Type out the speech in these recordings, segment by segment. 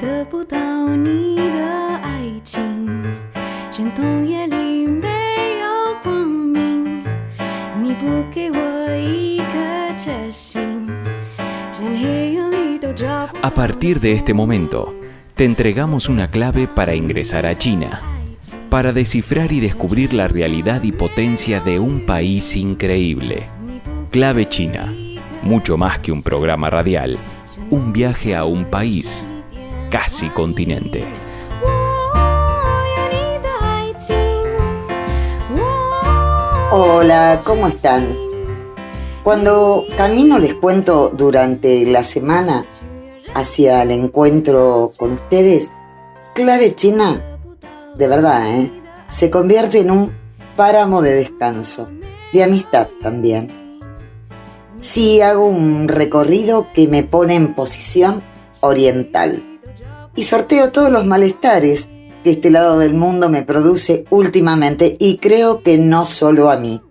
得不到你的爱情，山洞夜里没有光明，你不给我一颗决心，人黑夜里都找不到。 A partir de este momento, te entregamos una clave para ingresar a China, para descifrar y descubrir la realidad y potencia de un país increíble. Clave China, mucho más que un programa radial, un viaje a un país, casi continente. Hola, ¿cómo están? Cuando camino, les cuento, durante la semana hacia el encuentro con ustedes, Clave China, de verdad, se convierte en un páramo de descanso, de amistad también. Sí, hago un recorrido que me pone en posición oriental y sorteo todos los malestares que este lado del mundo me produce últimamente, y creo que no solo a mí.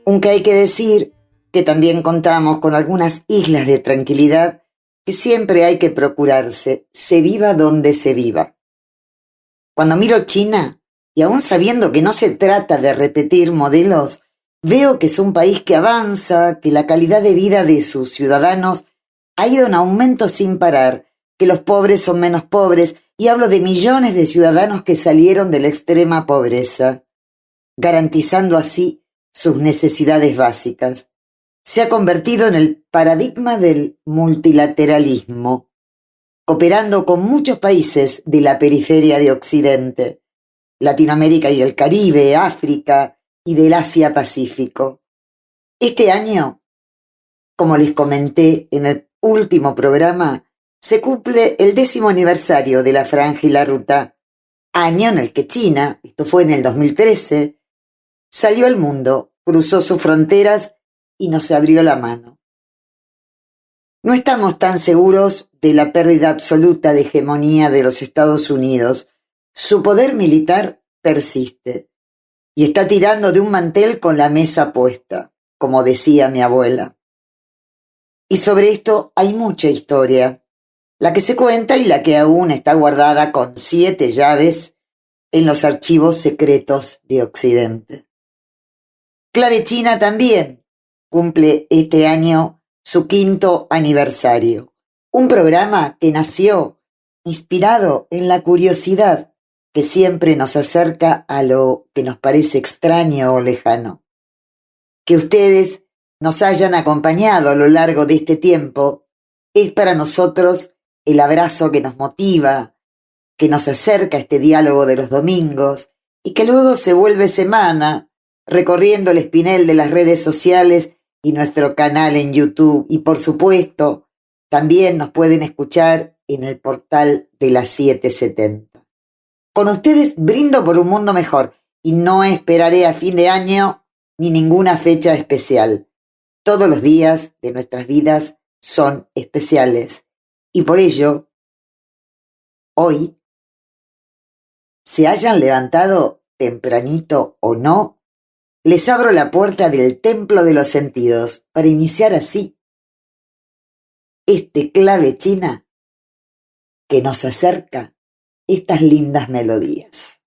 Aunque hay que decir que también contamos con algunas islas de tranquilidad que siempre hay que procurarse, se viva donde se viva. Cuando miro China, y aún sabiendo que no se trata de repetir modelos, veo que es un país que avanza, que la calidad de vida de sus ciudadanos ha ido en aumento sin parar, que los pobres son menos pobres, y hablo de millones de ciudadanos que salieron de la extrema pobreza, garantizando así sus necesidades básicas. Se ha convertido en el paradigma del multilateralismo, cooperando con muchos países de la periferia de Occidente, Latinoamérica y el Caribe, África y del Asia-Pacífico. Este año, como les comenté en el último programa, se cumple el 10º aniversario de la Franja y la Ruta, año en el que China, esto fue en el 2013, salió al mundo, cruzó sus fronteras y nos abrió la mano. No estamos tan seguros de la pérdida absoluta de hegemonía de los Estados Unidos. Su poder militar persiste y está tirando de un mantel con la mesa puesta, como decía mi abuela. Y sobre esto hay mucha historia, la que se cuenta y la que aún está guardada con 7 llaves en los archivos secretos de Occidente. Clave China también cumple este año su 5º aniversario. Un programa que nació inspirado en la curiosidad que siempre nos acerca a lo que nos parece extraño o lejano. Que ustedes nos hayan acompañado a lo largo de este tiempo es para nosotros el abrazo que nos motiva, que nos acerca a este diálogo de los domingos y que luego se vuelve semana recorriendo el espinel de las redes sociales y nuestro canal en YouTube. Y por supuesto, también nos pueden escuchar en el portal de las 770. Con ustedes brindo por un mundo mejor y no esperaré a fin de año ni ninguna fecha especial. Todos los días de nuestras vidas son especiales y por ello, hoy, se hayan levantado tempranito o no, les abro la puerta del templo de los sentidos para iniciar así este Clave China que nos acerca estas lindas melodías.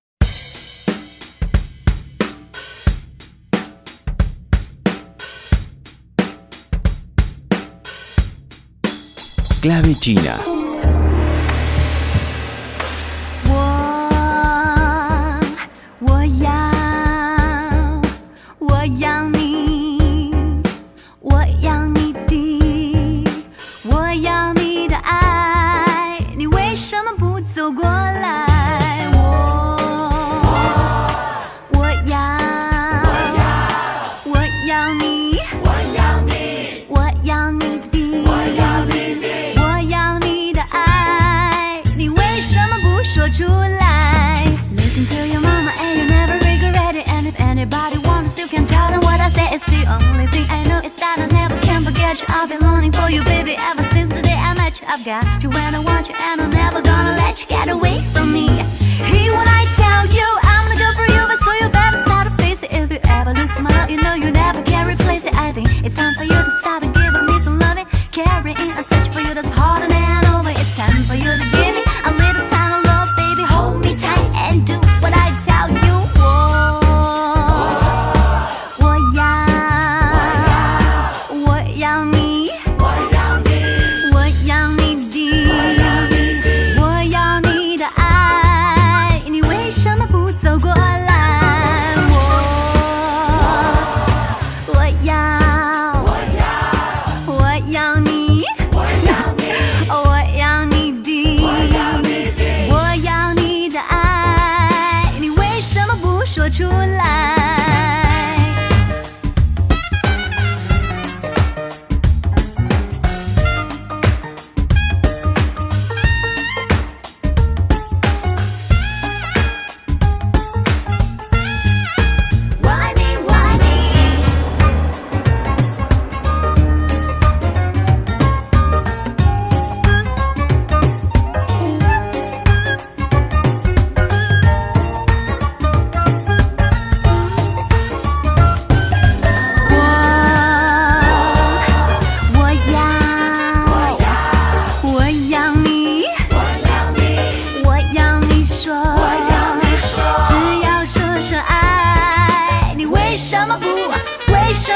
Clave China. Listen to your mama and you never regret it. And if anybody wants, you can tell them what I say. It's the only thing I know is that I never can forget you. I've been longing for you, baby, ever since the day I met you. I've got you when I want you, and I'm never gonna let you get away from me. Hear when I tell you I'm the girl for you, but so you better start to face it. If you ever lose a smile, you know you never can replace it. I think it's time for you to start and give me some loving, caring, a touch for you that's harder than over. It's time for you to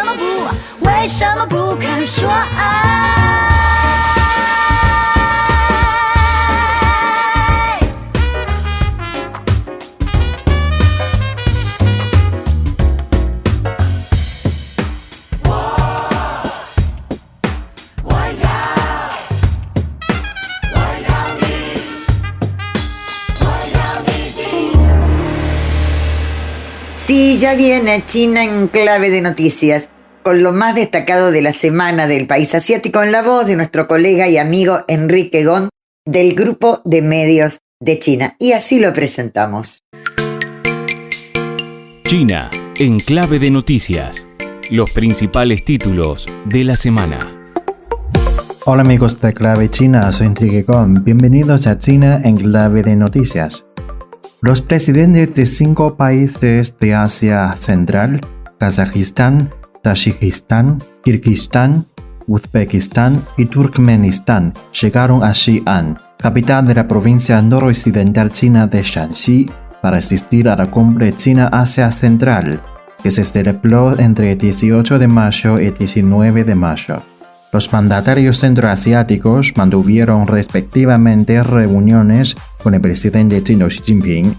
么不？为什么不肯说爱？Sí, ya viene China en clave de noticias, con lo más destacado de la semana del país asiático en la voz de nuestro colega y amigo Enrique Gon del Grupo de Medios de China. Y así lo presentamos. China en clave de noticias. Los principales títulos de la semana. Hola amigos de Clave China, soy Enrique Gon. Bienvenidos a China en clave de noticias. Los presidentes de 5 países de Asia Central, Kazajistán, Tayikistán, Kirguistán, Uzbekistán y Turkmenistán, llegaron a Xi'an, capital de la provincia noroccidental china de Shanxi, para asistir a la cumbre China-Asia Central, que se celebró entre el 18 de mayo y 19 de mayo. Los mandatarios centroasiáticos mantuvieron respectivamente reuniones con el presidente chino Xi Jinping.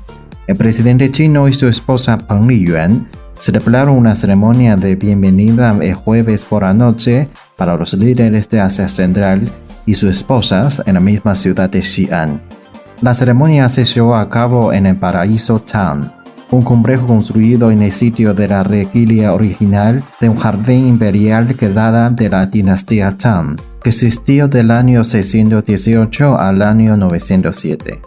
El presidente chino y su esposa Peng Liyuan celebraron una ceremonia de bienvenida el jueves por la noche para los líderes de Asia Central y sus esposas en la misma ciudad de Xi'an. La ceremonia se llevó a cabo en el Paraíso Town, un complejo construido en el sitio de la reguila original de un jardín imperial que data de la dinastía Tang, que existió del año 618 al año 907.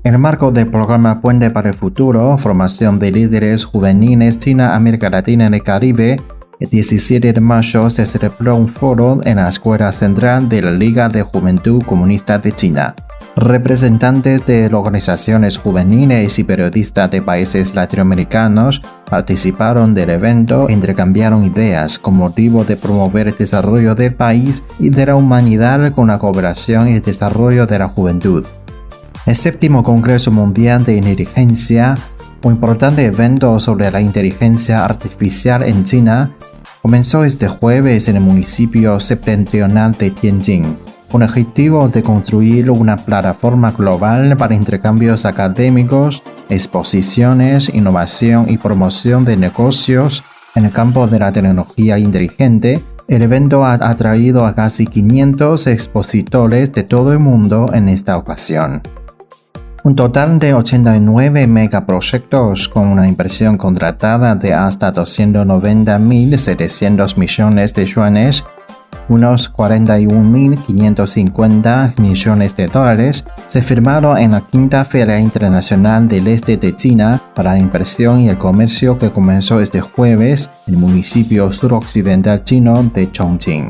En el marco del programa Puente para el Futuro, formación de líderes juveniles China, América Latina y el Caribe, el 17 de mayo se celebró un foro en la Escuela Central de la Liga de Juventud Comunista de China. Representantes de organizaciones juveniles y periodistas de países latinoamericanos participaron del evento e intercambiaron ideas con motivo de promover el desarrollo del país y de la humanidad con la cooperación y el desarrollo de la juventud. El 7º Congreso Mundial de Inteligencia, un importante evento sobre la inteligencia artificial en China, comenzó este jueves en el municipio septentrional de Tianjin, con el objetivo de construir una plataforma global para intercambios académicos, exposiciones, innovación y promoción de negocios en el campo de la tecnología inteligente. El evento ha atraído a casi 500 expositores de todo el mundo en esta ocasión. Un total de 89 megaproyectos con una inversión contratada de hasta 290.700 millones de yuanes, unos 41.550 millones de dólares, se firmaron en la 5ª Feria Internacional del Este de China para la Inversión y el Comercio que comenzó este jueves en el municipio suroccidental chino de Chongqing.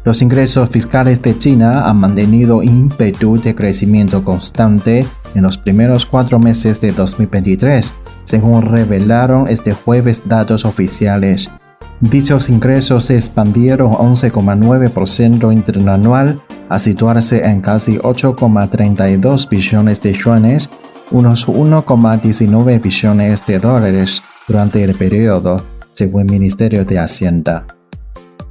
Los ingresos fiscales de China han mantenido ímpetu de crecimiento constante en los primeros 4 meses de 2023, según revelaron este jueves datos oficiales. Dichos ingresos se expandieron 11,9% interanual a situarse en casi 8,32 billones de yuanes, unos 1,19 billones de dólares durante el periodo, según el Ministerio de Hacienda.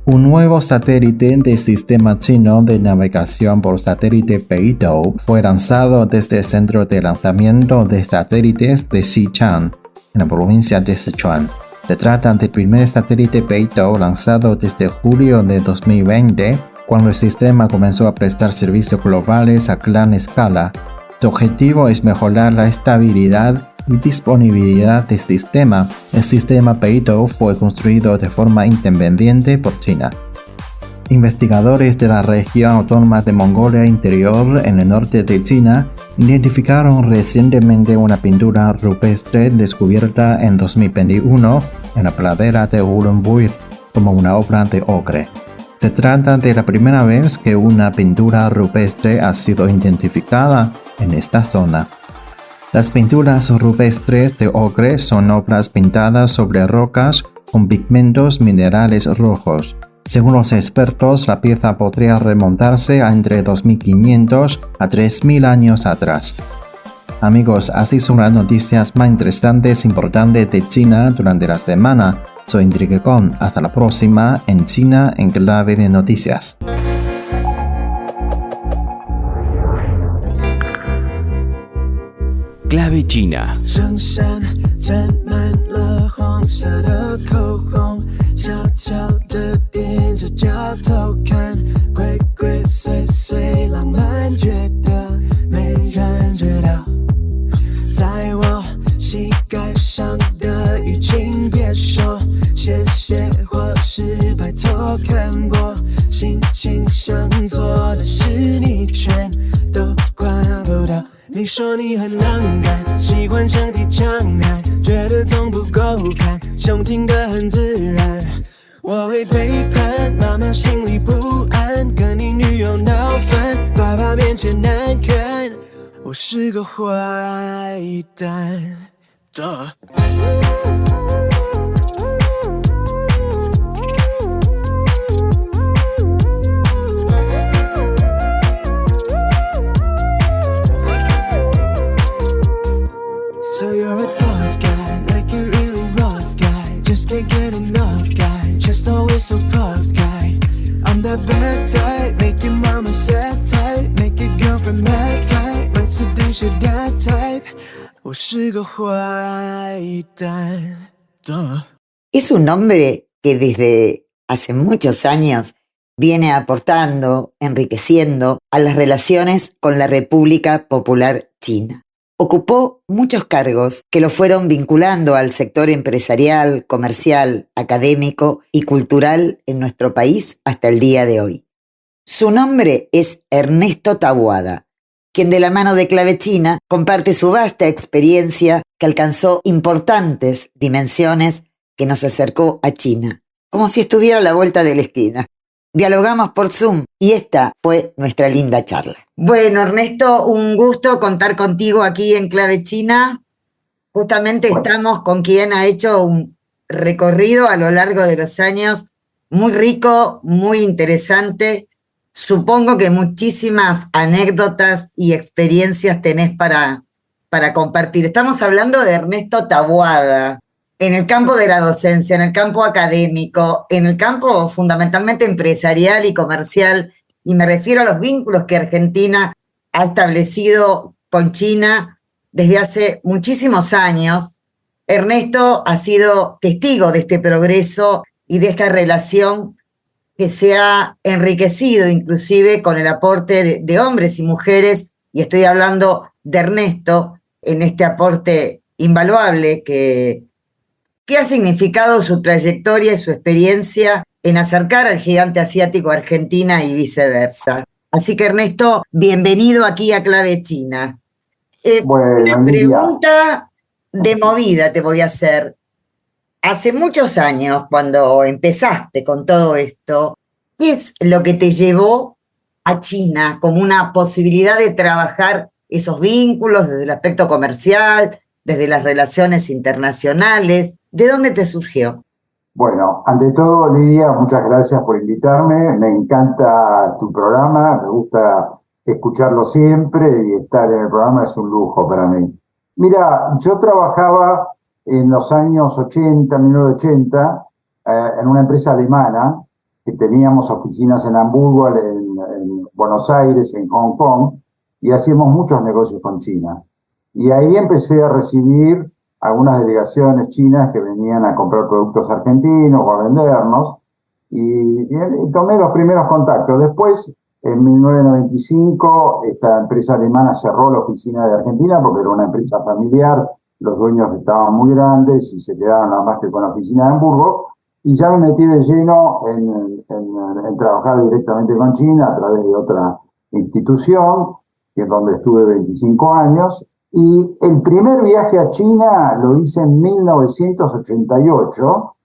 Un nuevo satélite del sistema chino de navegación por satélite Beidou fue lanzado desde el centro de lanzamiento de satélites de Xichang, en la provincia de Sichuan. Se trata del primer satélite Beidou lanzado desde julio de 2020, cuando el sistema comenzó a prestar servicios globales a gran escala. Su objetivo es mejorar la estabilidad y disponibilidad del sistema. El sistema Beidou fue construido de forma independiente por China. Investigadores de la región autónoma de Mongolia Interior en el norte de China identificaron recientemente una pintura rupestre descubierta en 2021 en la pradera de Ulumbui como una obra de ocre. Se trata de la primera vez que una pintura rupestre ha sido identificada en esta zona. Las pinturas rupestres de ocre son obras pintadas sobre rocas con pigmentos minerales rojos. Según los expertos, la pieza podría remontarse a entre 2.500 a 3.000 años atrás. Amigos, así son las noticias más interesantes e importantes de China durante la semana. Soy Enrique Con. Hasta la próxima en China en Clave de Noticias. Clave China. 衬衫沾满了黄色的口红，悄悄地踮着脚偷看，鬼鬼祟祟，浪漫觉得没人知道。在我膝盖上的雨，请别说谢谢或是拜托，看我心情想做的事，你全都管不到。你说你很难感，喜欢上提强悍，觉得从不够看，胸挺得很自然。我会背叛，妈妈心里不安，跟你女友闹翻，爸爸面前难看，我是个坏蛋。So you're a tough guy, like a really rough guy. Just can't get enough guy, just always so puffed guy. I'm that bad type, make your mama sad type, make your girlfriend mad type, might seduce your dad type. 我是个坏蛋。Es un nombre que desde hace muchos años viene aportando, enriqueciendo a las relaciones con la República Popular China. Ocupó muchos cargos que lo fueron vinculando al sector empresarial, comercial, académico y cultural en nuestro país hasta el día de hoy. Su nombre es Ernesto Taboada, quien de la mano de Clave China comparte su vasta experiencia que alcanzó importantes dimensiones que nos acercó a China, como si estuviera a la vuelta de la esquina. Dialogamos por Zoom y esta fue nuestra linda charla. Bueno, Ernesto, un gusto contar contigo aquí en Clave China. Justamente estamos con quien ha hecho un recorrido a lo largo de los años muy rico, muy interesante. Supongo que muchísimas anécdotas y experiencias tenés para compartir. Estamos hablando de Ernesto Taboada. En el campo de la docencia, en el campo académico, en el campo fundamentalmente empresarial y comercial, y me refiero a los vínculos que Argentina ha establecido con China desde hace muchísimos años. Ernesto ha sido testigo de este progreso y de esta relación que se ha enriquecido inclusive con el aporte de hombres y mujeres, y estoy hablando de Ernesto en este aporte invaluable que ha significado su trayectoria y su experiencia en acercar al gigante asiático a Argentina y viceversa. Así que Ernesto, bienvenido aquí a Clave China. Una pregunta de movida te voy a hacer. Hace muchos años, cuando empezaste con todo esto, ¿qué es lo que te llevó a China como una posibilidad de trabajar esos vínculos desde el aspecto comercial, desde las relaciones internacionales? ¿De dónde te surgió? Bueno, ante todo, Lidia, muchas gracias por invitarme. Me encanta tu programa, me gusta escucharlo siempre y estar en el programa es un lujo para mí. Mira, yo trabajaba en los años 80, 1980, en una empresa alemana que teníamos oficinas en Hamburgo, en Buenos Aires, en Hong Kong, y hacíamos muchos negocios con China. Y ahí empecé a recibir algunas delegaciones chinas que venían a comprar productos argentinos o a vendernos, y tomé los primeros contactos. Después, en 1995, esta empresa alemana cerró la oficina de Argentina porque era una empresa familiar, los dueños estaban muy grandes y se quedaron nada más que con la oficina de Hamburgo, y ya me metí de lleno en trabajar directamente con China a través de otra institución, que es donde estuve 25 años, y el primer viaje a China lo hice en 1988,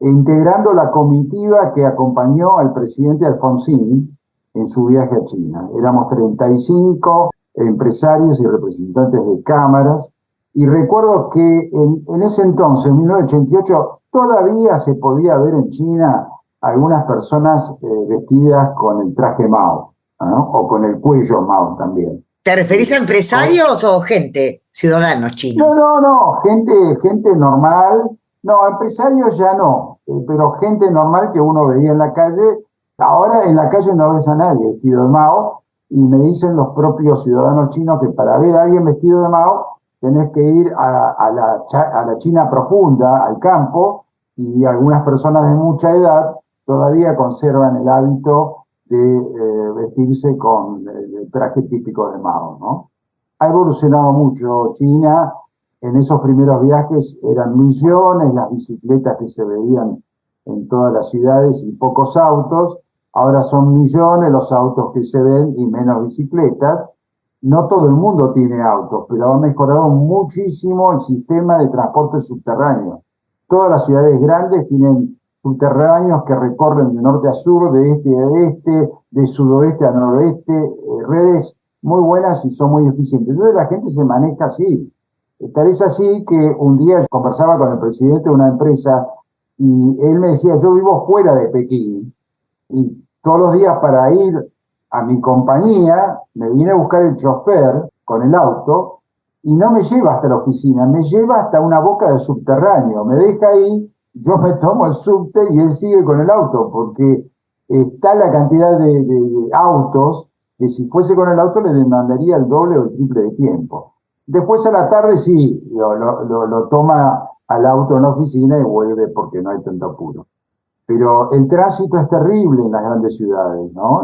integrando la comitiva que acompañó al presidente Alfonsín en su viaje a China. Éramos 35 empresarios y representantes de cámaras, y recuerdo que en ese entonces, en 1988, todavía se podía ver en China algunas personas vestidas con el traje Mao, ¿no? O con el cuello Mao también. ¿Te referís a empresarios o gente, ciudadanos chinos? No, gente normal. No, empresarios ya no, pero gente normal que uno veía en la calle. Ahora en la calle no ves a nadie vestido de Mao, y me dicen los propios ciudadanos chinos que para ver a alguien vestido de Mao tenés que ir a la China profunda, al campo, y algunas personas de mucha edad todavía conservan el hábito de vestirse con el traje típico de Mao, ¿no? Ha evolucionado mucho China. En esos primeros viajes eran millones las bicicletas que se veían en todas las ciudades y pocos autos. Ahora son millones los autos que se ven y menos bicicletas. No todo el mundo tiene autos, pero ha mejorado muchísimo el sistema de transporte subterráneo. Todas las ciudades grandes tienen subterráneos que recorren de norte a sur, de este a oeste, de sudoeste a noroeste, redes muy buenas y son muy eficientes. Entonces la gente se maneja así. Tal es así que un día yo conversaba con el presidente de una empresa y él me decía, yo vivo fuera de Pekín y todos los días para ir a mi compañía me viene a buscar el chofer con el auto y no me lleva hasta la oficina, me lleva hasta una boca de subterráneo, me deja ahí, yo me tomo el subte y él sigue con el auto, porque está la cantidad de autos que si fuese con el auto le demandaría el doble o el triple de tiempo. Después a la tarde sí, lo toma al auto en la oficina y vuelve porque no hay tanto apuro. Pero el tránsito es terrible en las grandes ciudades, ¿no?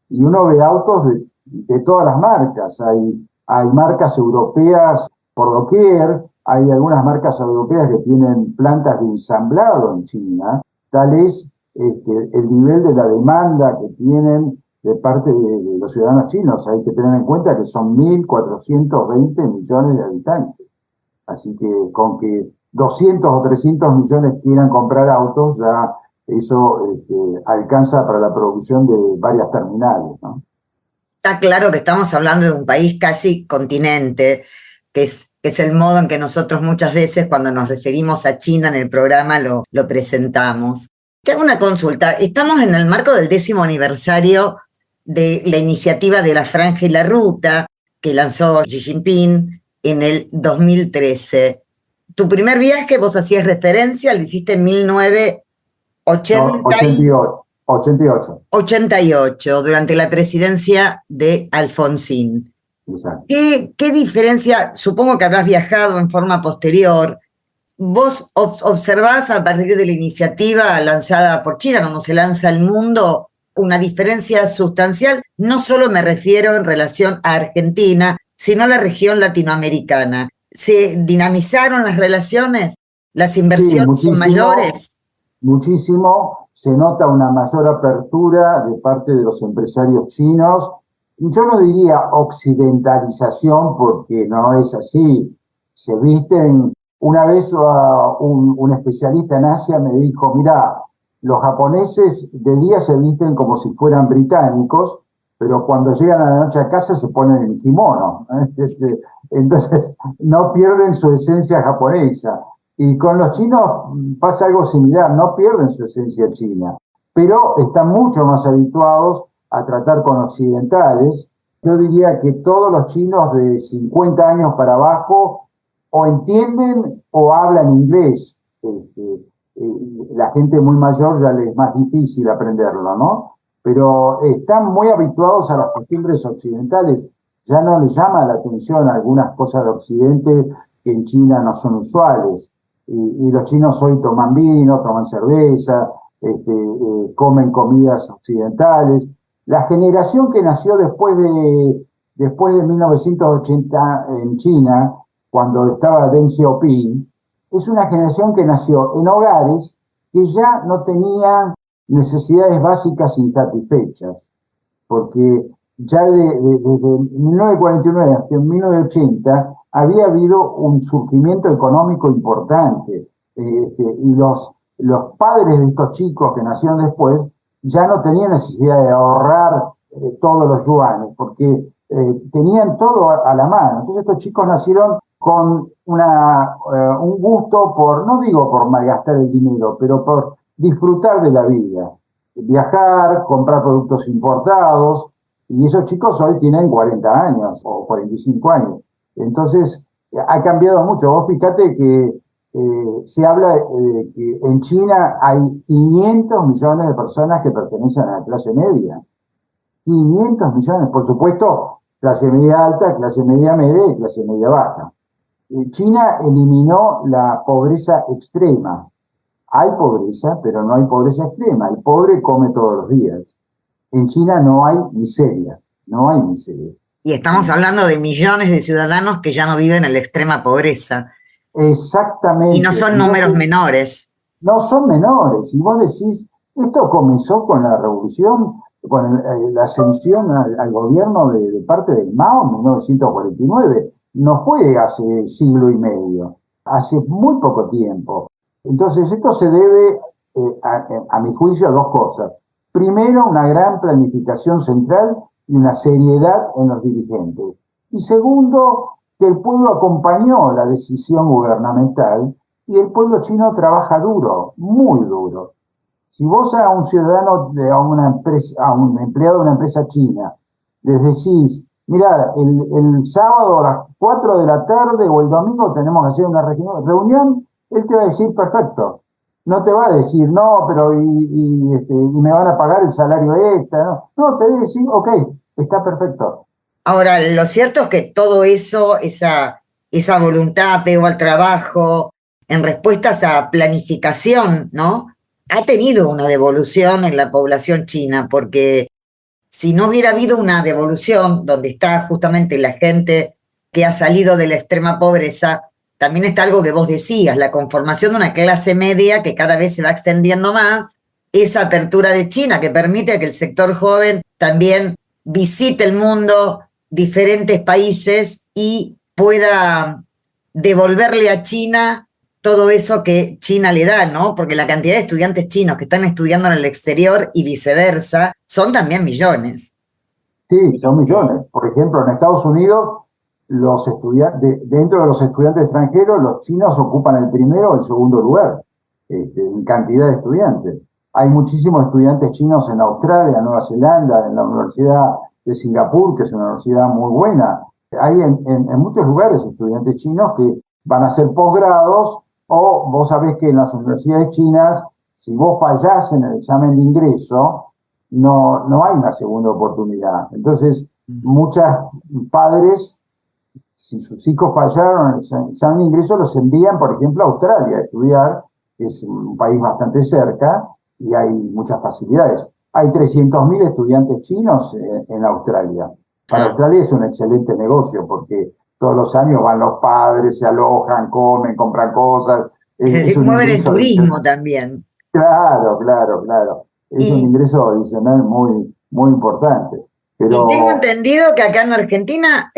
Y uno ve autos de todas las marcas. Hay marcas europeas por doquier, hay algunas marcas europeas que tienen plantas de ensamblado en China. Tal es el nivel de la demanda que tienen de parte de los ciudadanos chinos. Hay que tener en cuenta que son 1.420 millones de habitantes. Así que con que 200 o 300 millones quieran comprar autos, ya eso alcanza para la producción de varias terminales, ¿no? Está claro que estamos hablando de un país casi continente, que es el modo en que nosotros muchas veces cuando nos referimos a China en el programa lo presentamos. Te hago una consulta. Estamos en el marco del 10º aniversario de la iniciativa de la Franja y la Ruta que lanzó Xi Jinping en el 2013. Tu primer viaje, vos hacías referencia, lo hiciste en 1988, durante la presidencia de Alfonsín. ¿Qué diferencia? Supongo que habrás viajado en forma posterior. ¿Vos observás a partir de la iniciativa lanzada por China, como se lanza al mundo, una diferencia sustancial? No solo me refiero en relación a Argentina, sino a la región latinoamericana. ¿Se dinamizaron las relaciones? ¿Las inversiones son mayores? Muchísimo. Se nota una mayor apertura de parte de los empresarios chinos. Yo no diría occidentalización porque no es así. Se visten. Una vez un especialista en Asia me dijo, mirá, los japoneses de día se visten como si fueran británicos, pero cuando llegan a la noche a casa se ponen el kimono. Entonces no pierden su esencia japonesa. Y con los chinos pasa algo similar, no pierden su esencia china, pero están mucho más habituados a tratar con occidentales. Yo diría que todos los chinos de 50 años para abajo o entienden o hablan inglés. La gente muy mayor ya les es más difícil aprenderlo, ¿no? Pero están muy habituados a las costumbres occidentales. Ya no les llama la atención algunas cosas de Occidente que en China no son usuales. Y los chinos hoy toman vino, toman cerveza, comen comidas occidentales. La generación que nació después de 1980 en China, cuando estaba Deng Xiaoping, es una generación que nació en hogares que ya no tenían necesidades básicas insatisfechas, porque ya desde 1949 hasta 1980 había habido un surgimiento económico importante, y los padres de estos chicos que nacieron después ya no tenían necesidad de ahorrar todos los yuanes, porque tenían todo a la mano. Entonces estos chicos nacieron con un gusto por, no digo por malgastar el dinero, pero por disfrutar de la vida. Viajar, comprar productos importados, Y esos chicos hoy tienen 40 años o 45 años. Entonces, ha cambiado mucho. Vos fíjate que se habla de que en China hay 500 millones de personas que pertenecen a la clase media. 500 millones, por supuesto, clase media alta, clase media media y clase media baja. China eliminó la pobreza extrema. Hay pobreza, pero no hay pobreza extrema. El pobre come todos los días. En China no hay miseria, no hay miseria. Y estamos hablando de millones de ciudadanos que ya no viven en la extrema pobreza. Exactamente. Y no son números menores. No son menores. Y vos decís, esto comenzó con la revolución, con la ascensión al gobierno de parte del Mao en 1949. No fue hace siglo y medio, hace muy poco tiempo. Entonces, esto se debe, a mi juicio, a dos cosas. Primero, una gran planificación central y una seriedad en los dirigentes. Y segundo, que el pueblo acompañó la decisión gubernamental y el pueblo chino trabaja duro, muy duro. Si vos a un ciudadano, a una empresa, a un empleado de una empresa china, les decís, mira, el sábado a las 4 de la tarde o el domingo tenemos que hacer una reunión, él te va a decir, perfecto. No te va a decir, no, pero y me van a pagar el salario extra. No, te va a decir, ok, está perfecto. Ahora, lo cierto es que todo eso, esa voluntad, apego al trabajo, en respuesta a esa planificación, ¿no? Ha tenido una devolución en la población china, porque si no hubiera habido una devolución donde está justamente la gente que ha salido de la extrema pobreza, también está algo que vos decías, la conformación de una clase media que cada vez se va extendiendo más, esa apertura de China que permite que el sector joven también visite el mundo, diferentes países y pueda devolverle a China todo eso que China le da, ¿no? Porque la cantidad de estudiantes chinos que están estudiando en el exterior y viceversa son también millones. Sí, son millones. Por ejemplo, en Estados Unidos, los estudiantes, dentro de los estudiantes extranjeros, los chinos ocupan el primero o el segundo lugar en cantidad de estudiantes. Hay muchísimos estudiantes chinos en Australia, en Nueva Zelanda, en la Universidad de Singapur, que es una universidad muy buena. Hay en muchos lugares estudiantes chinos que van a hacer posgrados, o vos sabés que en las universidades chinas, si vos fallás en el examen de ingreso, no hay una segunda oportunidad. Entonces, muchos padres, si sus hijos fallaron en el examen de ingreso, los envían, por ejemplo, a Australia a estudiar, que es un país bastante cerca, y hay muchas facilidades. Hay 300.000 estudiantes chinos en Australia. Para Australia es un excelente negocio, porque todos los años van los padres, se alojan, comen, compran cosas. Es decir, mueven el turismo también. Claro. Es un ingreso adicional muy, muy importante. Pero y tengo entendido que acá en Argentina,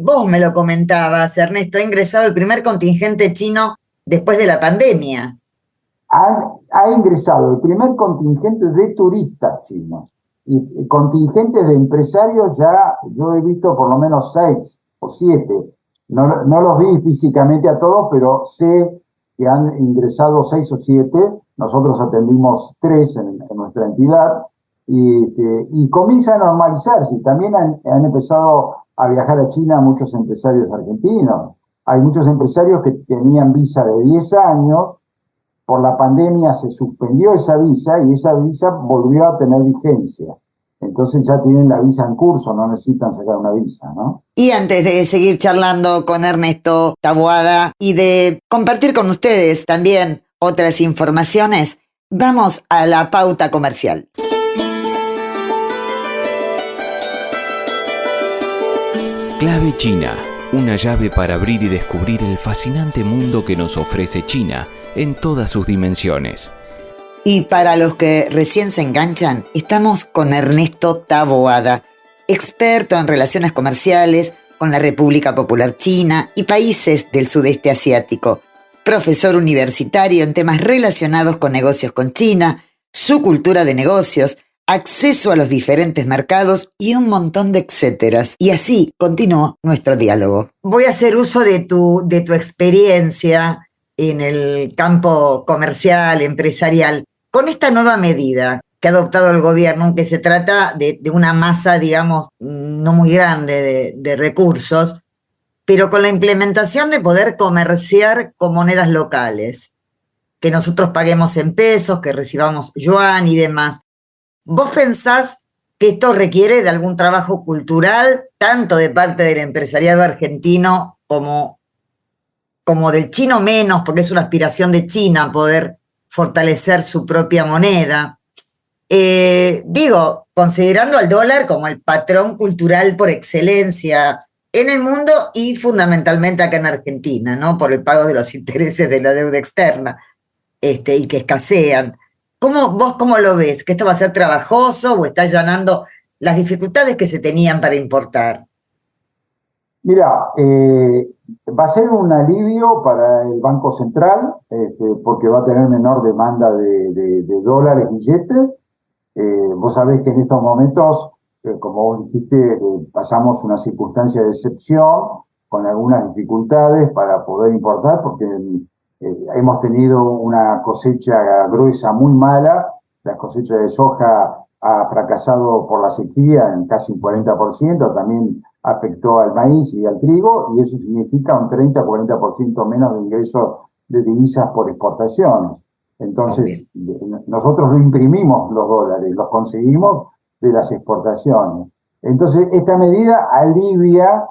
vos me lo comentabas, Ernesto, ha ingresado el primer contingente chino después de la pandemia. Ha ingresado el primer contingente de turistas chinos. Y contingentes de empresarios ya yo he visto por lo menos 6 o 7. No los vi físicamente a todos, pero sé que han ingresado 6 o 7. Nosotros atendimos 3 en nuestra entidad. Y comienza a normalizarse. También han empezado a viajar a China muchos empresarios argentinos. Hay muchos empresarios que tenían visa de 10 años. Por la pandemia se suspendió esa visa y esa visa volvió a tener vigencia. Entonces ya tienen la visa en curso, no necesitan sacar una visa, ¿no? Y antes de seguir charlando con Ernesto Taboada y de compartir con ustedes también otras informaciones, vamos a la pauta comercial. Clave China, una llave para abrir y descubrir el fascinante mundo que nos ofrece China en todas sus dimensiones. Y para los que recién se enganchan, estamos con Ernesto Taboada, experto en relaciones comerciales con la República Popular China y países del sudeste asiático, profesor universitario en temas relacionados con negocios con China, su cultura de negocios, acceso a los diferentes mercados y un montón de etcéteras. Y así continuó nuestro diálogo. Voy a hacer uso de tu experiencia en el campo comercial, empresarial, con esta nueva medida que ha adoptado el gobierno, aunque se trata de una masa, digamos, no muy grande de recursos, pero con la implementación de poder comerciar con monedas locales, que nosotros paguemos en pesos, que recibamos yuan y demás. ¿Vos pensás que esto requiere de algún trabajo cultural, tanto de parte del empresariado argentino como del chino menos, porque es una aspiración de China poder fortalecer su propia moneda? Digo, considerando al dólar como el patrón cultural por excelencia en el mundo y fundamentalmente acá en Argentina, ¿no? Por el pago de los intereses de la deuda externa, y que escasean. ¿Vos cómo lo ves? ¿Que esto va a ser trabajoso o está allanando las dificultades que se tenían para importar? Mira, va a ser un alivio para el Banco Central, porque va a tener menor demanda de dólares, billetes. Vos sabés que en estos momentos, como vos dijiste, pasamos una circunstancia de excepción con algunas dificultades para poder importar, porque hemos tenido una cosecha gruesa muy mala. La cosecha de soja ha fracasado por la sequía en casi un 40%, también afectó al maíz y al trigo, y eso significa un 30-40% menos de ingresos de divisas por exportaciones. Entonces, nosotros no imprimimos los dólares, los conseguimos de las exportaciones. Entonces, esta medida alivia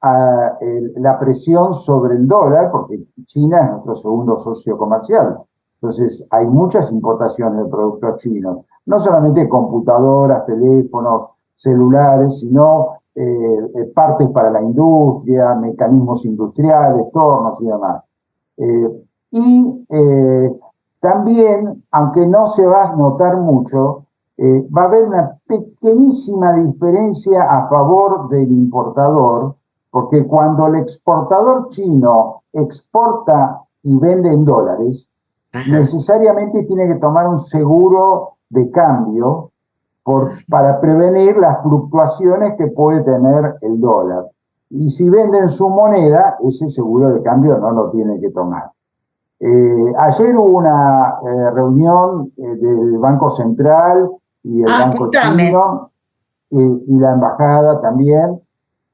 la presión sobre el dólar, porque China es nuestro segundo socio comercial. Entonces, hay muchas importaciones de productos chinos, no solamente computadoras, teléfonos, celulares, sino partes para la industria, mecanismos industriales, tornos y demás. También, aunque no se va a notar mucho, va a haber una pequeñísima diferencia a favor del importador, porque cuando el exportador chino exporta y vende en dólares, necesariamente tiene que tomar un seguro de cambio para prevenir las fluctuaciones que puede tener el dólar. Y si vende en su moneda, ese seguro de cambio no lo tiene que tomar. Ayer hubo una reunión del Banco Central y el Banco Chino y la embajada también,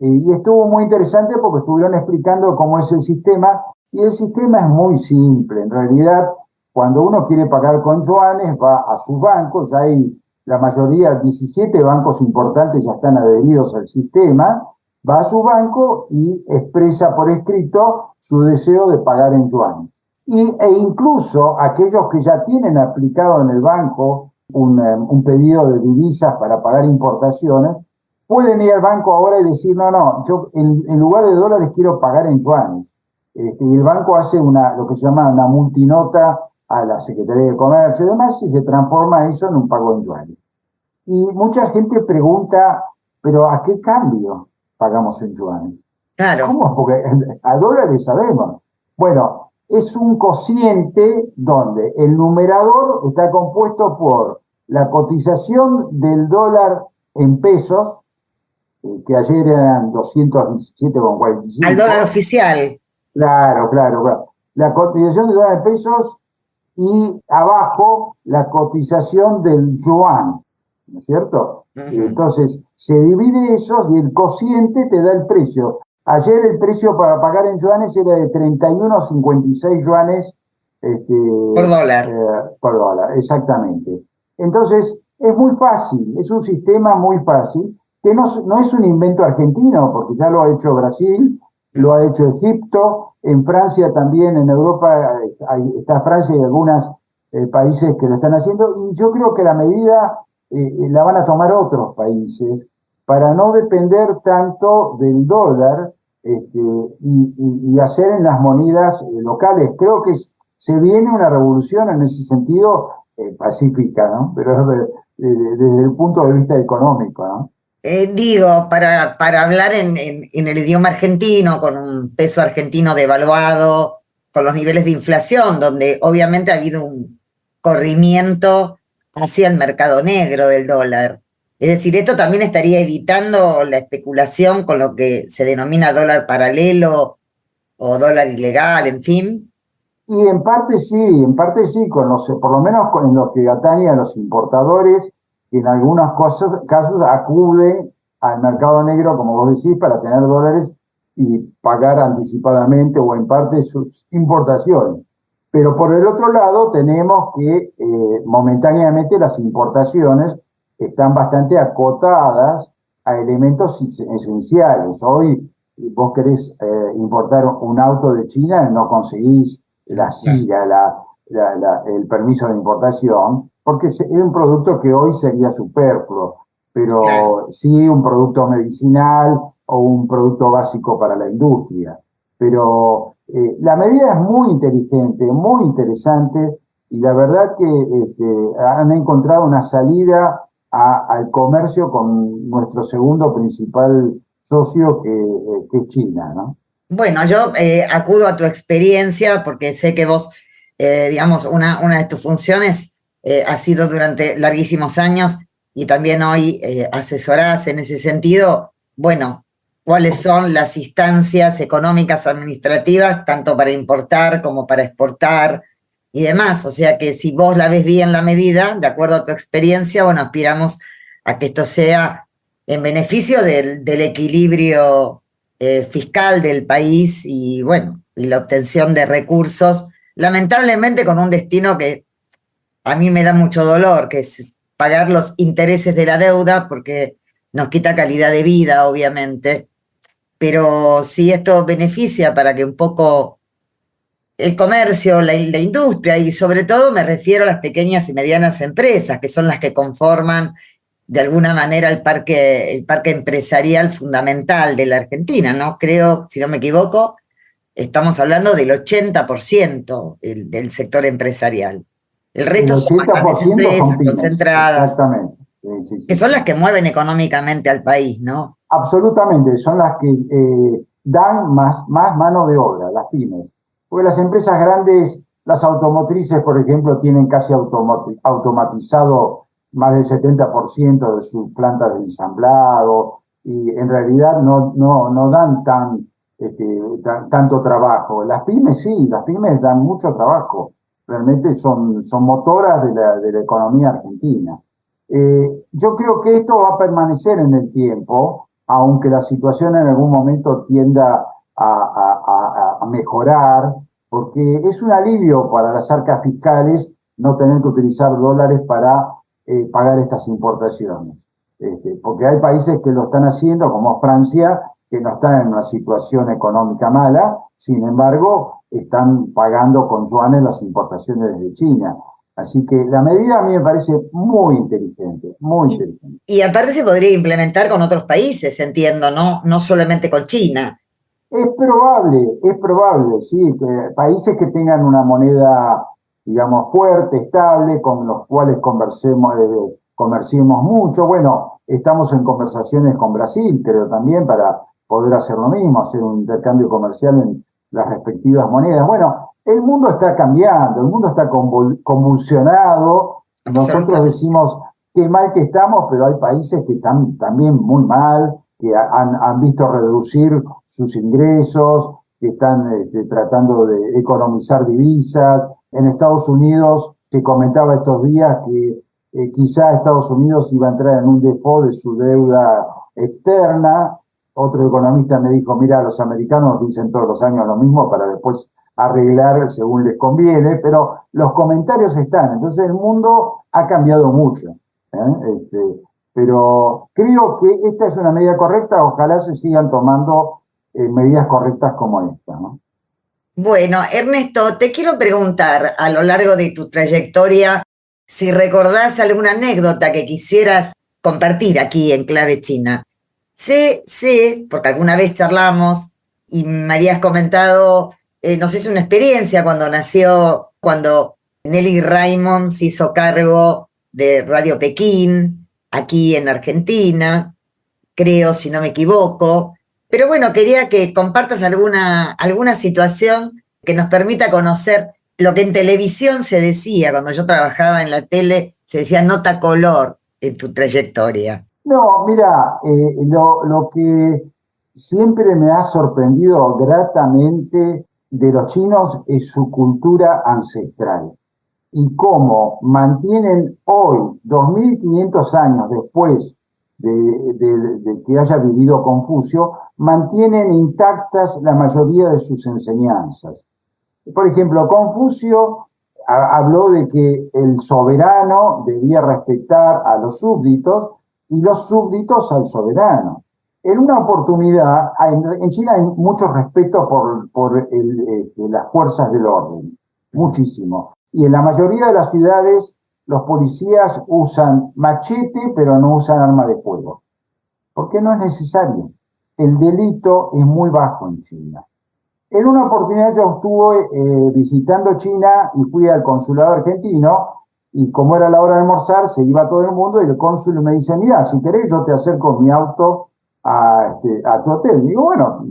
y estuvo muy interesante porque estuvieron explicando cómo es el sistema, y el sistema es muy simple. En realidad, cuando uno quiere pagar con yuanes, va a sus bancos. Ya hay la mayoría, 17 bancos importantes ya están adheridos al sistema, va a su banco y expresa por escrito su deseo de pagar en yuanes. E incluso aquellos que ya tienen aplicado en el banco un pedido de divisas para pagar importaciones, pueden ir al banco ahora y decir, no, yo en lugar de dólares quiero pagar en yuanes. Y el banco hace lo que se llama una multinota a la Secretaría de Comercio y demás, y se transforma eso en un pago en yuanes. Y mucha gente pregunta, ¿pero a qué cambio pagamos en yuanes? Claro. ¿Cómo? Porque a dólares sabemos. Bueno, es un cociente donde el numerador está compuesto por la cotización del dólar en pesos, que ayer eran 217,45. Al dólar oficial. Claro. La cotización del dólar en pesos y abajo la cotización del yuan, ¿no es cierto? Entonces, se divide eso y el cociente te da el precio. Ayer el precio para pagar en yuanes era de 31,56 yuanes por dólar. Por dólar, exactamente. Entonces, es muy fácil, es un sistema muy fácil, que no es un invento argentino, porque ya lo ha hecho Brasil, lo ha hecho Egipto, en Francia también, en Europa está Francia y algunos países que lo están haciendo, y yo creo que la medida la van a tomar otros países para no depender tanto del dólar y hacer en las monedas locales. Creo que se viene una revolución en ese sentido pacífica, ¿no? Pero desde el punto de vista económico, ¿no? Digo, para hablar en el idioma argentino, con un peso argentino devaluado, con los niveles de inflación, donde obviamente ha habido un corrimiento hacia el mercado negro del dólar. Es decir, esto también estaría evitando la especulación con lo que se denomina dólar paralelo o dólar ilegal, en fin. Y en parte sí, por lo menos en lo que atañe a los importadores, que en algunos casos acuden al mercado negro, como vos decís, para tener dólares y pagar anticipadamente o en parte sus importaciones. Pero por el otro lado tenemos que momentáneamente las importaciones están bastante acotadas a elementos esenciales. Hoy vos querés importar un auto de China y no conseguís la SIGA, el permiso de importación, porque es un producto que hoy sería superfluo, pero sí un producto medicinal o un producto básico para la industria. Pero la medida es muy inteligente, muy interesante, y la verdad que han encontrado una salida al comercio con nuestro segundo principal socio, que es China, ¿no? Bueno, yo acudo a tu experiencia porque sé que vos, digamos, una de tus funciones ha sido durante larguísimos años y también hoy asesorás en ese sentido, bueno, cuáles son las instancias económicas administrativas, tanto para importar como para exportar y demás. O sea que si vos la ves bien la medida, de acuerdo a tu experiencia, bueno, aspiramos a que esto sea en beneficio del equilibrio fiscal del país y, bueno, y la obtención de recursos, lamentablemente con un destino que a mí me da mucho dolor, que es pagar los intereses de la deuda, porque nos quita calidad de vida, obviamente, pero si esto beneficia para que un poco el comercio, la industria, y sobre todo me refiero a las pequeñas y medianas empresas, que son las que conforman de alguna manera el parque empresarial fundamental de la Argentina, ¿no? Creo, si no me equivoco, estamos hablando del 80% del sector empresarial. El resto El son más grandes 80% empresas son pymes, concentradas, exactamente. Sí, sí, que son sí. las que mueven económicamente al país, ¿no? Absolutamente, son las que dan más mano de obra, las pymes. Porque las empresas grandes, las automotrices, por ejemplo, tienen casi automatizado más del 70% de sus plantas de ensamblado, y en realidad no dan tanto trabajo. Las pymes sí, las pymes dan mucho trabajo. Realmente son motoras de la economía argentina. Yo creo que esto va a permanecer en el tiempo, aunque la situación en algún momento tienda a mejorar, porque es un alivio para las arcas fiscales no tener que utilizar dólares para pagar estas importaciones. Porque hay países que lo están haciendo, como Francia, que no están en una situación económica mala, sin embargo, están pagando con yuanes las importaciones desde China. Así que la medida a mí me parece muy inteligente, muy inteligente. Y aparte se podría implementar con otros países, entiendo, ¿no? No solamente con China. Es probable, sí, que países que tengan una moneda, digamos, fuerte, estable, con los cuales comerciemos mucho. Bueno, estamos en conversaciones con Brasil, creo también, para poder hacer lo mismo, hacer un intercambio comercial en las respectivas monedas. Bueno, el mundo está cambiando, el mundo está convulsionado. Nosotros decimos qué mal que estamos, pero hay países que están también muy mal, que han visto reducir sus ingresos, que están tratando de economizar divisas. En Estados Unidos se comentaba estos días que quizá Estados Unidos iba a entrar en un default de su deuda externa. Otro economista me dijo, mira, los americanos dicen todos los años lo mismo para después arreglar según les conviene, pero los comentarios están. Entonces el mundo ha cambiado mucho. Pero creo que esta es una medida correcta, ojalá se sigan tomando medidas correctas como esta, ¿no? Bueno, Ernesto, te quiero preguntar a lo largo de tu trayectoria si recordás alguna anécdota que quisieras compartir aquí en Clave China. Sé, porque alguna vez charlamos y me habías comentado, no sé, es una experiencia cuando Nelly Raymond se hizo cargo de Radio Pekín, aquí en Argentina, creo, si no me equivoco. Pero bueno, quería que compartas alguna situación que nos permita conocer lo que en televisión se decía, cuando yo trabajaba en la tele, se decía nota color en tu trayectoria. No, mira, lo que siempre me ha sorprendido gratamente de los chinos es su cultura ancestral y cómo mantienen hoy, 2500 años después de que haya vivido Confucio, mantienen intactas la mayoría de sus enseñanzas. Por ejemplo, Confucio habló de que el soberano debía respetar a los súbditos y los súbditos al soberano. En una oportunidad, en China hay mucho respeto por las fuerzas del orden, muchísimo. Y en la mayoría de las ciudades los policías usan machete, pero no usan arma de fuego. Porque no es necesario. El delito es muy bajo en China. En una oportunidad yo estuve visitando China y fui al consulado argentino y como era la hora de almorzar, se iba todo el mundo y el cónsul me dice, mira, si querés yo te acerco mi auto a tu hotel. Y digo, bueno,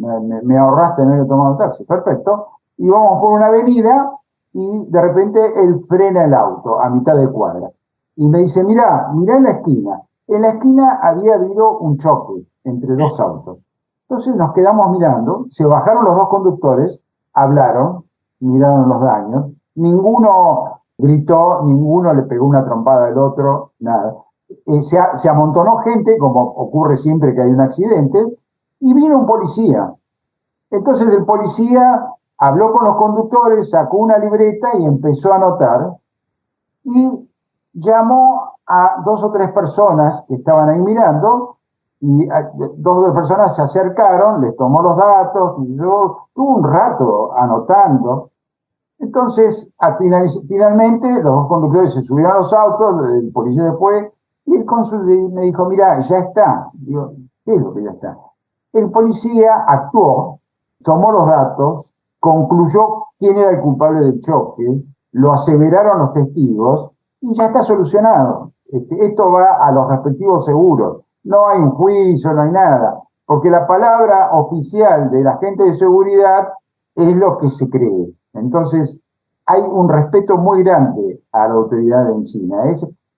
me ahorraste tener que tomar un taxi, perfecto. Y vamos por una avenida y de repente él frena el auto a mitad de cuadra. Y me dice, mira en la esquina. En la esquina había habido un choque entre dos autos. Entonces nos quedamos mirando, se bajaron los dos conductores, hablaron, miraron los daños, ninguno gritó, ninguno le pegó una trompada al otro, nada. Se amontonó gente, como ocurre siempre que hay un accidente, y vino un policía. Entonces el policía habló con los conductores, sacó una libreta y empezó a anotar, y llamó a 2 o 3 personas que estaban ahí mirando, y 2 o 3 personas se acercaron, les tomó los datos, y yo estuve un rato anotando. Entonces, finalmente, los 2 conductores se subieron a los autos, el policía después, y el cónsul me dijo, mira, ya está. Digo, ¿qué es lo que ya está? El policía actuó, tomó los datos, concluyó quién era el culpable del choque, lo aseveraron los testigos, y ya está solucionado. Esto va a los respectivos seguros. No hay un juicio, no hay nada, porque la palabra oficial de la gente de seguridad es lo que se cree. Entonces, hay un respeto muy grande a la autoridad en China.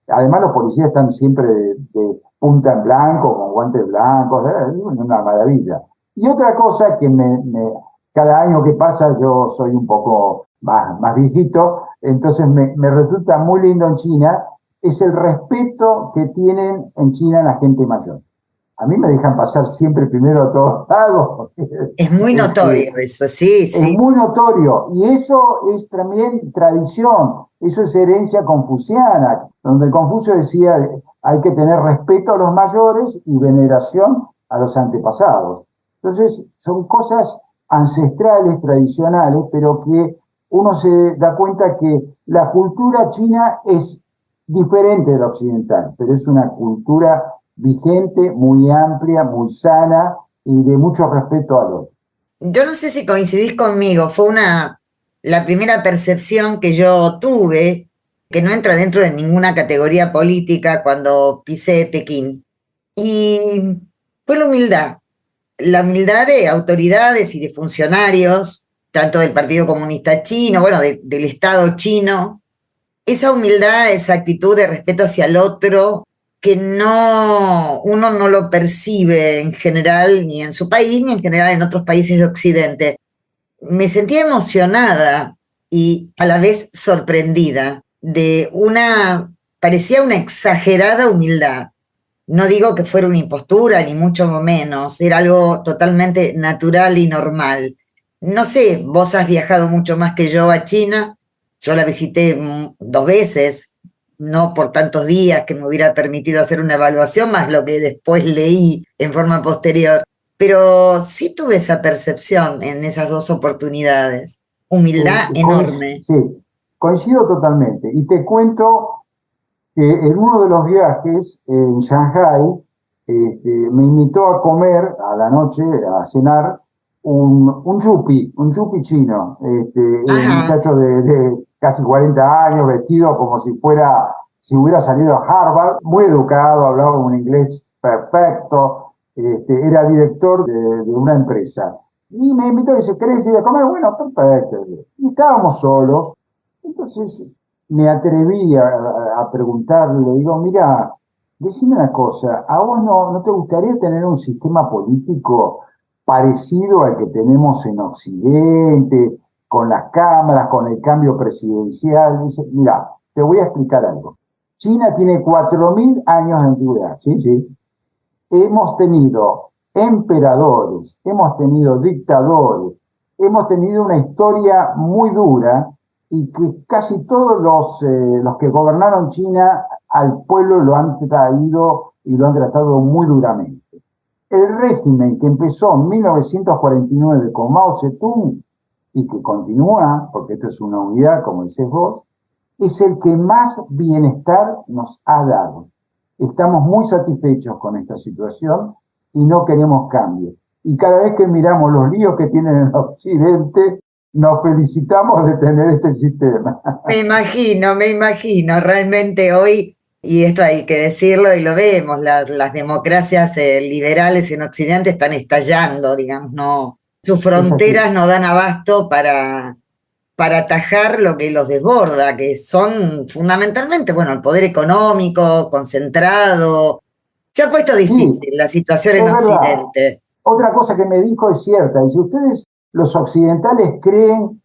Además, los policías están siempre de punta en blanco, con guantes blancos, es una maravilla. Y otra cosa que cada año que pasa yo soy un poco más viejito, entonces me resulta muy lindo en China, es el respeto que tienen en China la gente mayor. A mí me dejan pasar siempre primero a todos lados. Es muy notorio eso, sí, Es sí. muy notorio. Y eso es también tradición. Eso es herencia confuciana, donde Confucio decía hay que tener respeto a los mayores y veneración a los antepasados. Entonces, son cosas ancestrales, tradicionales, pero que uno se da cuenta que la cultura china es diferente de la occidental, pero es una cultura vigente, muy amplia, muy sana y de mucho respeto al otro. Yo no sé si coincidís conmigo, fue la primera percepción que yo tuve, que no entra dentro de ninguna categoría política cuando pisé Pekín. Y fue la humildad de autoridades y de funcionarios, tanto del Partido Comunista Chino, bueno, del Estado chino. Esa humildad, esa actitud de respeto hacia el otro, que uno no lo percibe en general, ni en su país, ni en general en otros países de Occidente. Me sentía emocionada y a la vez sorprendida de parecía una exagerada humildad. No digo que fuera una impostura, ni mucho menos, era algo totalmente natural y normal. No sé, vos has viajado mucho más que yo a China. Yo la visité 2 veces, no por tantos días que me hubiera permitido hacer una evaluación, más lo que después leí en forma posterior. Pero sí tuve esa percepción en esas 2 oportunidades. Humildad enorme. Sí, coincido totalmente. Y te cuento que en uno de los viajes en Shanghái me invitó a comer a la noche, a cenar, un yupi chino, un muchacho de casi 40 años, vestido como si hubiera salido a Harvard, muy educado, hablaba un inglés perfecto, era director de una empresa. Y me invitó y dice, ¿querés ir a comer? Bueno, perfecto. Y estábamos solos, entonces me atreví a preguntarle, le digo, mira, decime una cosa, ¿a vos no te gustaría tener un sistema político parecido al que tenemos en Occidente, con las cámaras, con el cambio presidencial. Dice, mira, te voy a explicar algo. China tiene 4.000 años de antigüedad, sí, sí. Hemos tenido emperadores, hemos tenido dictadores, hemos tenido una historia muy dura y que casi todos los que gobernaron China al pueblo lo han traído y lo han tratado muy duramente. El régimen que empezó en 1949 con Mao Zedong y que continúa, porque esto es una unidad, como dices vos, es el que más bienestar nos ha dado. Estamos muy satisfechos con esta situación y no queremos cambio. Y cada vez que miramos los líos que tienen en Occidente, nos felicitamos de tener este sistema. Me imagino, realmente hoy, y esto hay que decirlo y lo vemos, las democracias liberales en Occidente están estallando, digamos, no, sus fronteras no dan abasto para atajar lo que los desborda, que son fundamentalmente, bueno, el poder económico concentrado. Se ha puesto difícil la situación en Occidente. Otra cosa que me dijo es cierta, y si ustedes, los occidentales, creen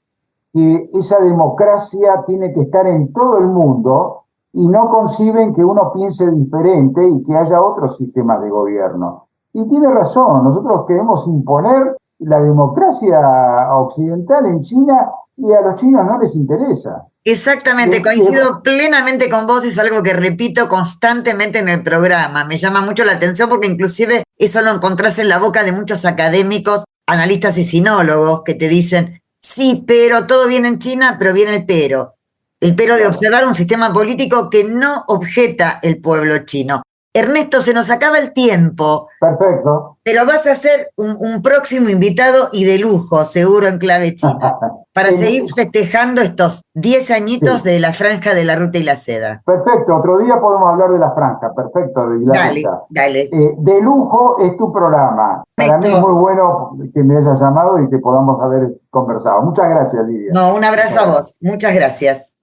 que esa democracia tiene que estar en todo el mundo y no conciben que uno piense diferente y que haya otros sistemas de gobierno. Y tiene razón, nosotros queremos imponer la democracia occidental en China y a los chinos no les interesa. Exactamente, coincido plenamente con vos, es algo que repito constantemente en el programa. Me llama mucho la atención porque inclusive eso lo encontrás en la boca de muchos académicos, analistas y sinólogos que te dicen, sí, pero todo viene en China, pero viene el pero. El pero de observar un sistema político que no objeta el pueblo chino. Ernesto, se nos acaba el tiempo. Perfecto. Pero vas a ser un próximo invitado y de lujo, seguro, en Clave China, para seguir festejando estos 10 añitos de la Franja de la Ruta y la Seda. Perfecto, otro día podemos hablar de la franja, perfecto. De la ruta. Dale. De lujo es tu programa. Para mí es muy bueno que me hayas llamado y que podamos haber conversado. Muchas gracias, Lidia. No, un abrazo a vos. Muchas gracias.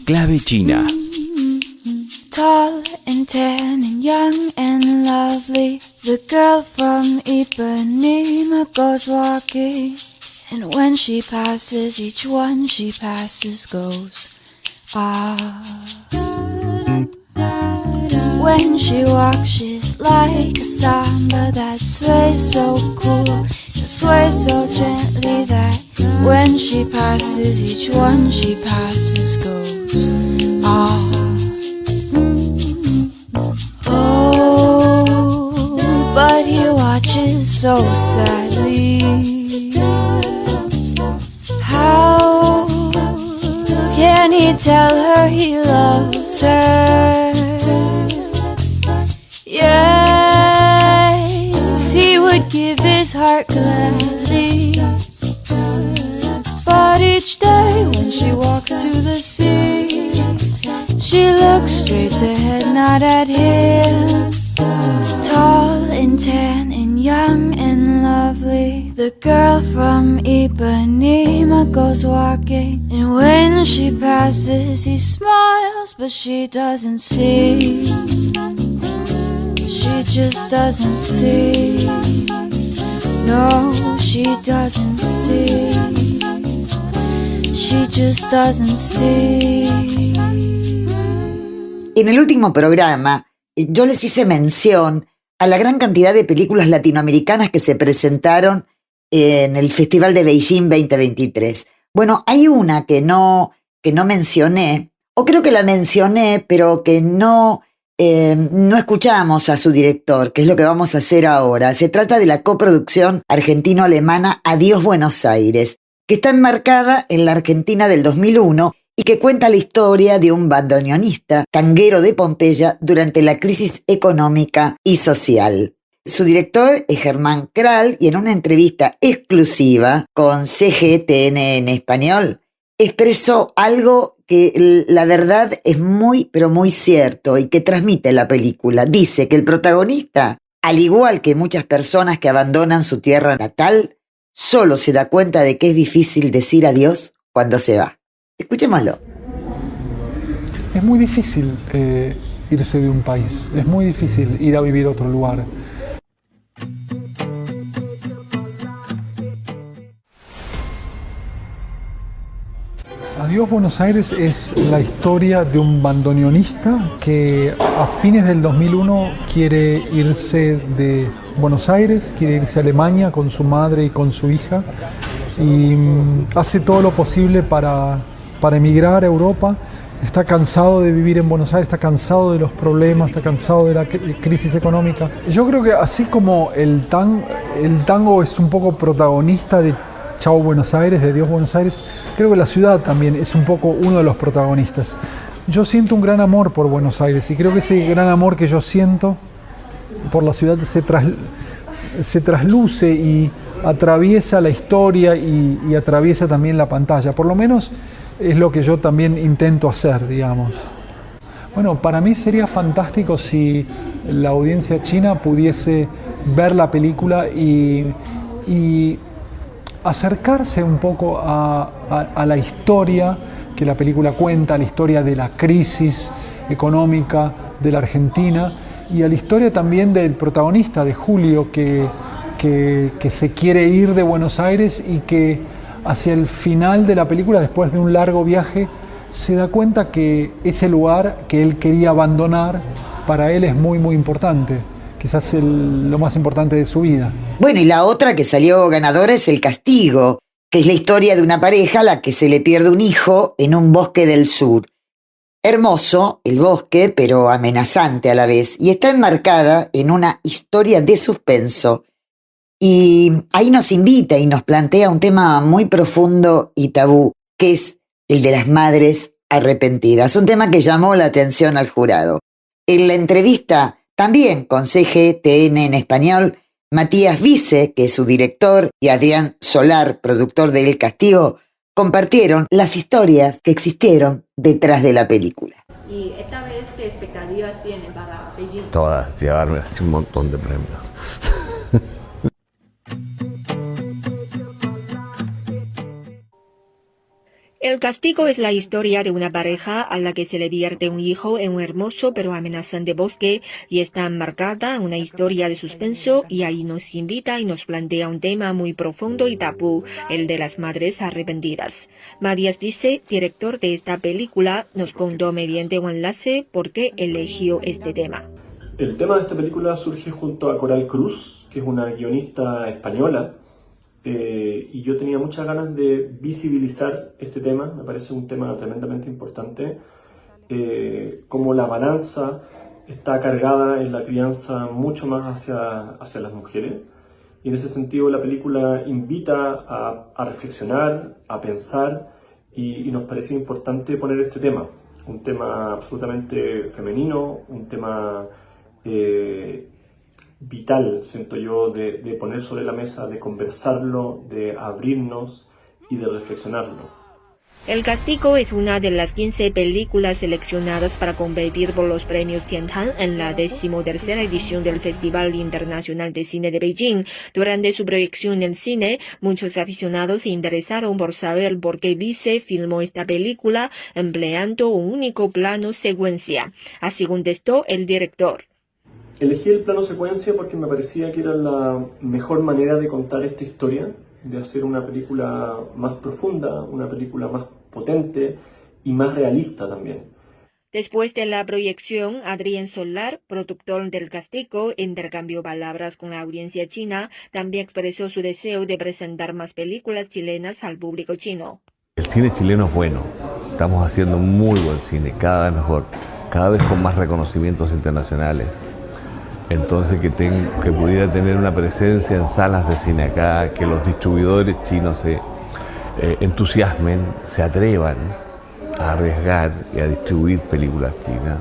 Clave China. Tall and tan and young and lovely, the girl from Ipanema goes walking, and when she passes, each one she passes goes, ah. When she walks, she's like a samba that sways so cool and sways so gently that when she passes, each one she passes goes, ah. Oh, but he watches so sadly. How can he tell her he loves her? Yes, he would give his heart gladly, but each day when she walks to the sea, she looks straight ahead, not at him. Tall and tan and young and lovely, the girl from Ipanema goes walking, and when she passes, he smiles, but she doesn't see. She just doesn't see. No, she doesn't see. She just doesn't see. En el último programa, yo les hice mención a la gran cantidad de películas latinoamericanas que se presentaron en el Festival de Beijing 2023. Bueno, hay una que no mencioné, o creo que la mencioné, pero que no escuchamos a su director, que es lo que vamos a hacer ahora. Se trata de la coproducción argentino-alemana Adiós Buenos Aires, que está enmarcada en la Argentina del 2001 y que cuenta la historia de un bandoneonista tanguero de Pompeya durante la crisis económica y social. Su director es Germán Kral y en una entrevista exclusiva con CGTN en español expresó algo que la verdad es muy, pero muy cierto y que transmite la película. Dice que el protagonista, al igual que muchas personas que abandonan su tierra natal, solo se da cuenta de que es difícil decir adiós cuando se va. Escuchémoslo. Es muy difícil irse de un país, es muy difícil ir a vivir a otro lugar. Adiós Buenos Aires es la historia de un bandoneonista que a fines del 2001 quiere irse de Buenos Aires, quiere irse a Alemania con su madre y con su hija y hace todo lo posible para emigrar a Europa. Está cansado de vivir en Buenos Aires, está cansado de los problemas, está cansado de la crisis económica. Yo creo que así como el tango es un poco protagonista de Chao Buenos Aires, de Dios Buenos Aires, creo que la ciudad también es un poco uno de los protagonistas. Yo siento un gran amor por Buenos Aires y creo que ese gran amor que yo siento por la ciudad se trasluce y atraviesa la historia y atraviesa también la pantalla. Por lo menos es lo que yo también intento hacer, digamos. Bueno, para mí sería fantástico si la audiencia china pudiese ver la película y acercarse un poco a la historia que la película cuenta, a la historia de la crisis económica de la Argentina y a la historia también del protagonista, de Julio, que se quiere ir de Buenos Aires y que hacia el final de la película, después de un largo viaje, se da cuenta que ese lugar que él quería abandonar, para él es muy, muy importante. Quizás lo más importante de su vida. Bueno, y la otra que salió ganadora es El Castigo, que es la historia de una pareja a la que se le pierde un hijo en un bosque del sur. Hermoso el bosque, pero amenazante a la vez, y está enmarcada en una historia de suspenso. Y ahí nos invita y nos plantea un tema muy profundo y tabú, que es el de las madres arrepentidas, un tema que llamó la atención al jurado. En la entrevista, también con CGTN en español, Matías Vice, que es su director, y Adrián Solar, productor de El Castigo, compartieron las historias que existieron detrás de la película. ¿Y esta vez qué expectativas tienen para Beijing? Todas, llevarme así un montón de premios. El Castigo es la historia de una pareja a la que se le vierte un hijo en un hermoso pero amenazante bosque y está enmarcada una historia de suspenso y ahí nos invita y nos plantea un tema muy profundo y tabú, el de las madres arrepentidas. Matías Vice, director de esta película, nos contó mediante un enlace por qué eligió este tema. El tema de esta película surge junto a Coral Cruz, que es una guionista española, y yo tenía muchas ganas de visibilizar este tema. Me parece un tema tremendamente importante, como la balanza está cargada en la crianza mucho más hacia las mujeres, y en ese sentido la película invita a reflexionar, a pensar, y nos parecía importante poner este tema, un tema absolutamente femenino, un tema vital, siento yo, de poner sobre la mesa, de conversarlo, de abrirnos y de reflexionarlo. El Castigo es una de las 15 películas seleccionadas para competir por los premios Tiantan en la 13ª edición del Festival Internacional de Cine de Beijing. Durante su proyección en el cine, muchos aficionados se interesaron por saber por qué Vice filmó esta película empleando un único plano secuencia. Así contestó el director. Elegí el plano secuencia porque me parecía que era la mejor manera de contar esta historia, de hacer una película más profunda, una película más potente y más realista también. Después de la proyección, Adrián Solar, productor del Castigo, intercambió palabras con la audiencia china. También expresó su deseo de presentar más películas chilenas al público chino. El cine chileno es bueno, estamos haciendo muy buen cine, cada vez mejor, cada vez con más reconocimientos internacionales. Entonces que pudiera tener una presencia en salas de cine acá, que los distribuidores chinos se entusiasmen, se atrevan a arriesgar y a distribuir películas chinas.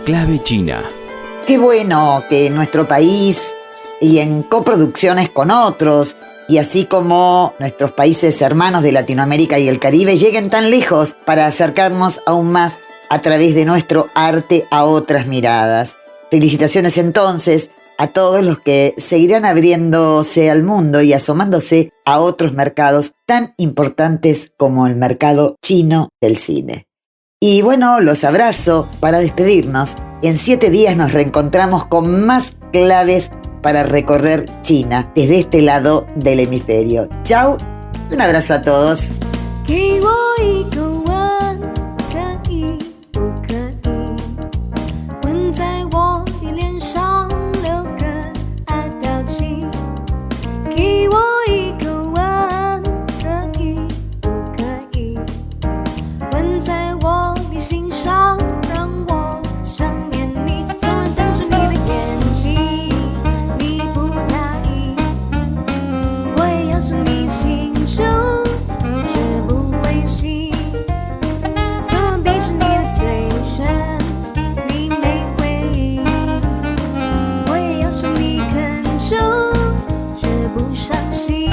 Clave China. Qué bueno que en nuestro país y en coproducciones con otros, y así como nuestros países hermanos de Latinoamérica y el Caribe lleguen tan lejos para acercarnos aún más a través de nuestro arte a otras miradas. Felicitaciones entonces a todos los que seguirán abriéndose al mundo y asomándose a otros mercados tan importantes como el mercado chino del cine. Y bueno, los abrazo para despedirnos. En 7 días nos reencontramos con más claves para recorrer China desde este lado del hemisferio. Chau, un abrazo a todos. 给我一个吻，可以不可以？吻在我的脸上，留个爱表情。给我一个吻，可以不可以？吻在我的心上，让我想念你。总爱瞪着你的眼睛，你不答应，我也要是你心中。绝不灰心，总让闭着你的嘴唇，你没回应，我也要是你肯就，绝不伤心。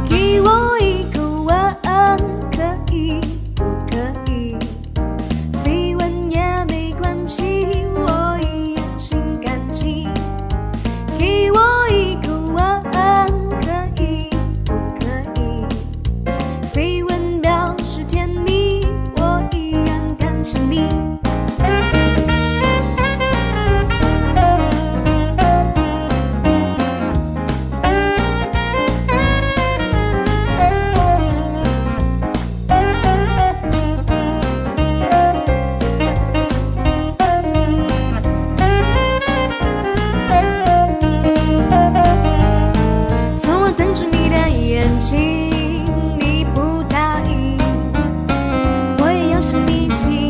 给我一个吻，可以不可以？飞吻也没关系，我一样心甘情。给我一个吻，可以。飞吻表示甜蜜，我一样感情你。从我瞪着你的眼睛。你不答应，我也要是你心。